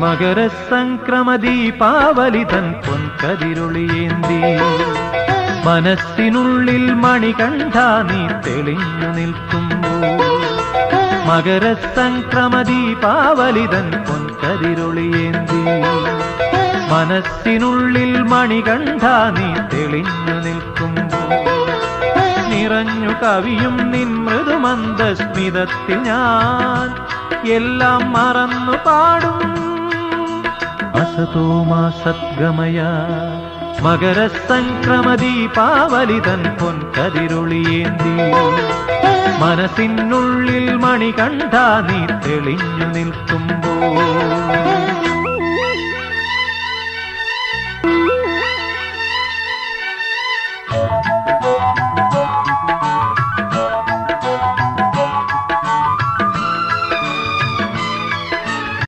മകരസംക്രമദീപാവലിതൻ പൊൻകതിരൊളിയേന്തി മനസ്സിനുള്ളിൽ മണികണ്ഠ നീ തെളിഞ്ഞു നിൽക്കുമ്പോൾ മകരസംക്രമദീപാവലിതൻ പൊൻകതിരൊളിയേന്തി മനസ്സിനുള്ളിൽ മണികണ്ഠ നീ തെളിഞ്ഞു നിൽക്കുമ്പോൾ നിറഞ്ഞു കവിയും നിൻ മൃദുമന്ദസ്മിതത്തിൽ ഞാൻ എല്ലാം മറന്നു പാടും അസതോമാ സദ്ഗമയ മകരസംക്രമദീപാവലിതൻ പൊൻകതിരൊളിയേന്തി മനസ്സിനുള്ളിൽ മണികണ്ഠ നീ തെളിഞ്ഞു നിൽക്കുമ്പോൾ